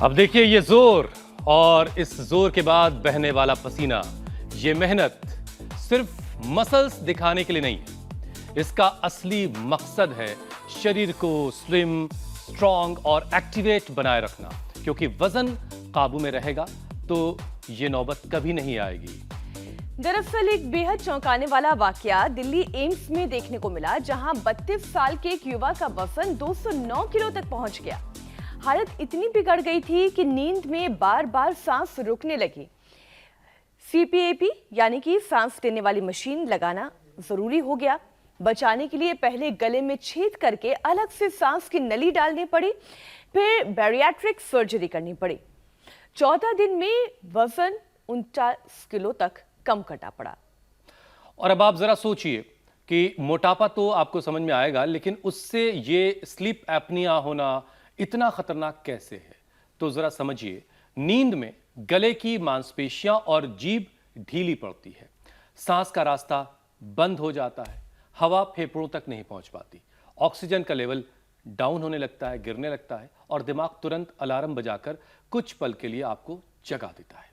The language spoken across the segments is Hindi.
अब देखिए ये जोर और इस जोर के बाद बहने वाला पसीना, ये मेहनत सिर्फ मसल्स दिखाने के लिए नहीं है। इसका असली मकसद है शरीर को स्लिम, स्ट्रॉन्ग और एक्टिवेट बनाए रखना, क्योंकि वजन काबू में रहेगा तो ये नौबत कभी नहीं आएगी। दरअसल एक बेहद चौंकाने वाला वाकया दिल्ली एम्स में देखने को मिला, जहां 32 साल के एक युवा का वजन 209 किलो तक पहुंच गया। हालत इतनी बिगड़ गई थी कि नींद में बार बार सांस रुकने लगी। सीपीएपी यानी कि सांस लेने वाली मशीन लगाना जरूरी हो गया। बचाने के लिए पहले गले में छेद करके अलग से सांस की नली डालनी पड़ी, फिर बैरियाट्रिक सर्जरी करनी पड़ी। 14 दिन में वजन 49 किलो तक कम करना पड़ा। और अब आप जरा सोचिए कि मोटापा तो आपको समझ में आएगा, लेकिन उससे ये स्लीप एपनिया होना इतना खतरनाक कैसे है? तो जरा समझिए। नींद में गले की मांसपेशियां और जीभ ढीली पड़ती है, सांस का रास्ता बंद हो जाता है, हवा फेफड़ों तक नहीं पहुंच पाती, ऑक्सीजन का लेवल डाउन होने लगता है, गिरने लगता है, और दिमाग तुरंत अलार्म बजाकर कुछ पल के लिए आपको जगा देता है।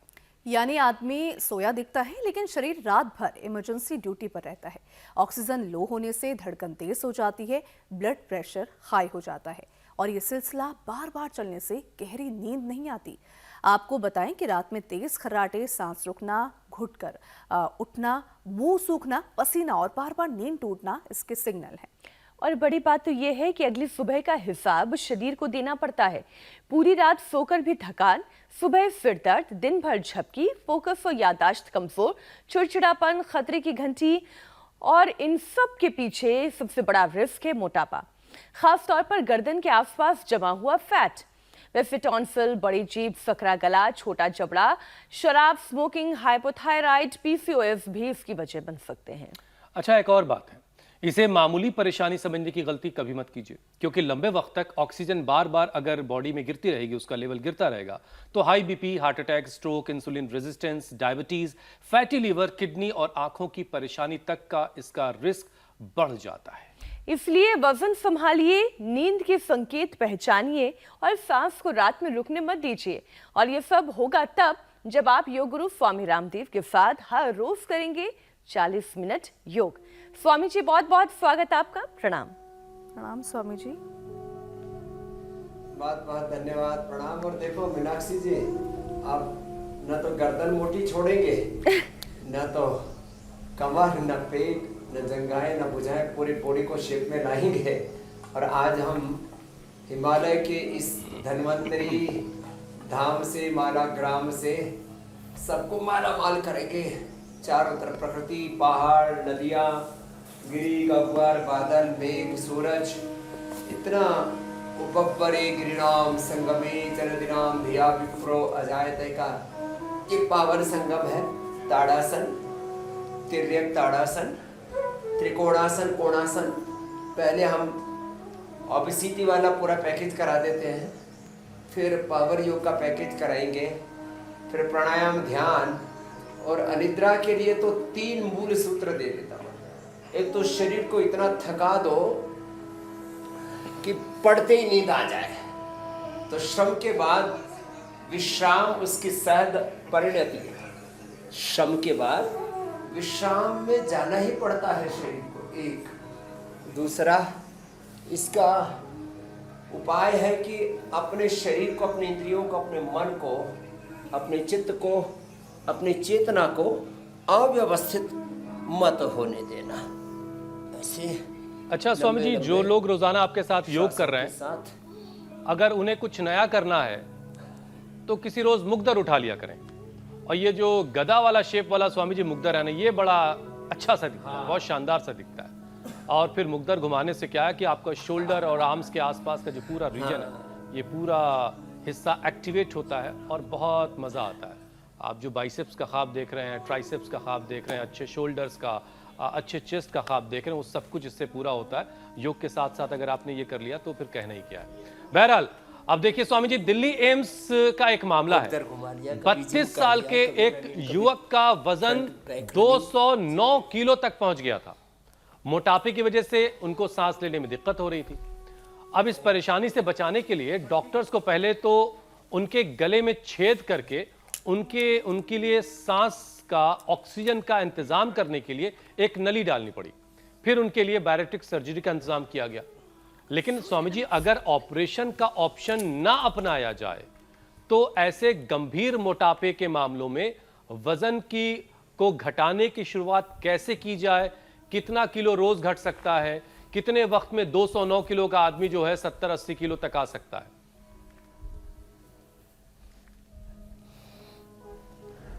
यानी आदमी सोया दिखता है लेकिन शरीर रात भर इमरजेंसी ड्यूटी पर रहता है। ऑक्सीजन लो होने से धड़कन तेज हो जाती है, ब्लड प्रेशर हाई हो जाता है, और ये सिलसिला बार बार चलने से गहरी नींद नहीं आती। आपको बताएं कि रात में तेज खर्राटे, सांस रुकना, घुटकर उठना, मुंह सूखना, पसीना और बार बार नींद टूटना इसके सिग्नल हैं। और बड़ी बात तो यह है कि अगली सुबह का हिसाब शरीर को देना पड़ता है। पूरी रात सोकर भी थकान, सुबह सिर दर्द, दिन भर झपकी, फोकस और याददाश्त कमजोर, चिड़चिड़ापन, खतरे की घंटी, और इन सब के पीछे सबसे बड़ा रिस्क है मोटापा, खास तौर पर गर्दन के आसपास जमा हुआ फैट। वैसे टॉन्सिल, बड़ी जीभ, सकरा गला, छोटा जबड़ा, शराब, स्मोकिंग, हाइपोथायराइड, पीसीओएस भी इसकी वजह बन सकते हैं। अच्छा, एक और बात है, इसे मामूली परेशानी समझने की गलती कभी मत कीजिए, क्योंकि लंबे वक्त तक ऑक्सीजन बार बार अगर बॉडी में गिरती रहेगी, उसका लेवल गिरता रहेगा, तो high BP, heart attack, stroke, insulin resistance, diabetes, fatty liver, kidney और आंखों की परेशानी तक का इसका रिस्क बढ़ जाता है। इसलिए वजन संभालिए, नींद के संकेत पहचानिए और सांस को रात में रुकने मत दीजिए। और ये सब होगा तब जब आप योग गुरु स्वामी रामदेव के साथ हर रोज करेंगे 40 मिनट योग। स्वामी जी, बहुत बहुत स्वागत आपका। प्रणाम। प्रणाम स्वामी जी। बहुत बहुत धन्यवाद, प्रणाम। और देखो मीनाक्षी जी, आप न तो गर्दन मोटी छोड़ेंगे न तो कमर, न पेट, न जंघाएं, न भुजाएं, पूरी बॉडी को शेप में लाएंगे। और आज हम हिमालय के इस धन्वंतरी धाम से, माला ग्राम से सबको माला माल करेंगे। चारों तरफ प्रकृति, पहाड़, नदियाँ, गिरी, गह्वर, बादल, मेघ, सूरज, इतना उपब्बरे गिरिनाम संगमे जलदिनाम धिया विप्रो अजायते का ये पावन संगम है। ताड़ासन, तिर्यक ताड़ासन, त्रिकोणासन, कोणासन। पहले हम ओबेसिटी वाला पूरा पैकेज करा देते हैं, फिर पावर योग का पैकेज कराएंगे, फिर प्राणायाम, ध्यान, और अनिद्रा के लिए तो 3 मूल सूत्र दे देता हूँ। एक तो शरीर को इतना थका दो कि पड़ते ही नींद आ जाए, तो श्रम के बाद विश्राम उसकी सहज परिणति है। श्रम के बाद विश्राम में जाना ही पड़ता है शरीर को। एक दूसरा इसका उपाय है कि अपने शरीर को, अपने इंद्रियों को, अपने मन को, अपने चित्त को, अपनी चेतना को अव्यवस्थित मत होने देना। ऐसे अच्छा स्वामी जी, जो लोग रोजाना आपके साथ योग कर रहे हैं, अगर उन्हें कुछ नया करना है तो किसी रोज मुग्दर उठा लिया करें। और ये जो गदा वाला शेप वाला स्वामी जी मुग्दर है ना, ये बड़ा अच्छा सा दिखता है, बहुत शानदार सा दिखता है। और फिर मुग्दर घुमाने से क्या है कि आपका शोल्डर और आर्म्स के आसपास का जो पूरा रीजन है, ये पूरा हिस्सा एक्टिवेट होता है और बहुत मजा आता है। आप जो बाइसेप्स का ख्वाब देख रहे हैं, ट्राइसेप्स का ख्वाब देख रहे हैं, अच्छे शोल्डर्स का, अच्छे चेस्ट का ख्वाब देख रहे हैं, वो सब कुछ इससे पूरा होता है। योग के साथ साथ अगर आपने ये कर लिया तो फिर कहना ही क्या है। बहरहाल अब देखिए स्वामी जी, दिल्ली एम्स का एक मामला है। 32 साल के एक युवक का वजन 209 किलो तक पहुंच गया था। मोटापे की वजह से उनको सांस लेने में दिक्कत हो रही थी। अब इस परेशानी से बचाने के लिए डॉक्टर्स को पहले तो उनके गले में छेद करके उनके लिए सांस का, ऑक्सीजन का इंतजाम करने के लिए एक नली डालनी पड़ी। फिर उनके लिए बैरेट्रिक सर्जरी का इंतजाम किया गया। लेकिन स्वामी जी, अगर ऑपरेशन का ऑप्शन ना अपनाया जाए तो ऐसे गंभीर मोटापे के मामलों में वजन को घटाने की शुरुआत कैसे की जाए? कितना किलो रोज घट सकता है? कितने वक्त में 209 किलो का आदमी जो है 70-80 किलो तक आ सकता है?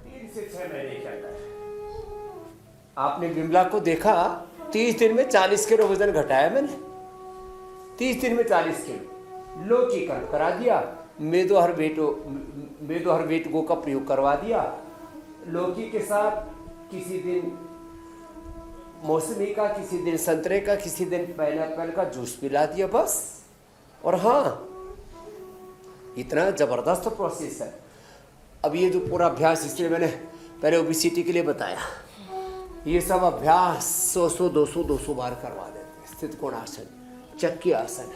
3 से 6 महीने के अंदर आपने विमला को देखा, 30 दिन में 40 किलो वजन घटाया मैंने। 30 दिन में 40 किलो। लौकी करा दिया, मेदो हर वेटगो का प्रयोग करवा दिया। लौकी के साथ किसी दिन मौसमी का, किसी दिन संतरे का, किसी दिन पाइनएप्पल का जूस पिला दिया बस। और हाँ, इतना जबरदस्त प्रोसेस है। अब ये जो पूरा अभ्यास, इसलिए मैंने पहले ओबेसिटी के लिए बताया, ये सब अभ्यास 100-200 बार करवा देते। स्थित कोण आसन, चक्की आसन,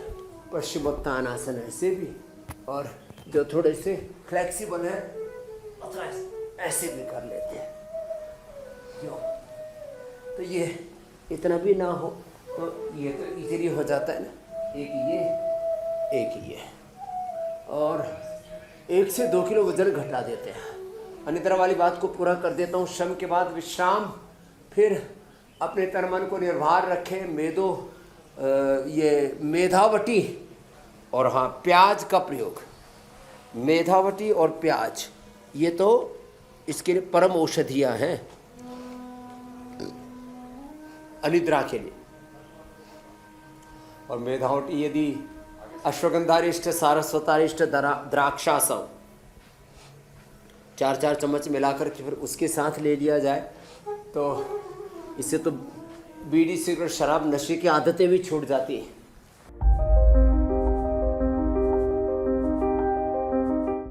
पश्चिमोत्तान आसन ऐसे भी, और जो थोड़े से फ्लेक्सिबल है ऐसे भी कर लेते हैं। क्यों? तो ये इतना भी ना हो तो ये तो इजीली हो जाता है ना। एक ये और 1 से 2 किलो वजन घटा देते हैं। अनिद्रा वाली बात को पूरा कर देता हूँ। श्रम के बाद विश्राम, फिर अपने तन मन को निर्भर रखें। ये मेधावटी और हाँ, प्याज का प्रयोग। मेधावटी और प्याज, ये तो इसके लिए परम औषधियाँ हैं अनिद्रा के लिए। और मेधावटी यदि अश्वगंधारिष्ट, सारस्वतारिष्ट, द्राक्षासव 4-4 चम्मच मिलाकर के फिर उसके साथ ले लिया जाए तो इससे तो बीड़ी, सिगरेट, शराब, नशे की आदतें भी छूट जाती हैं।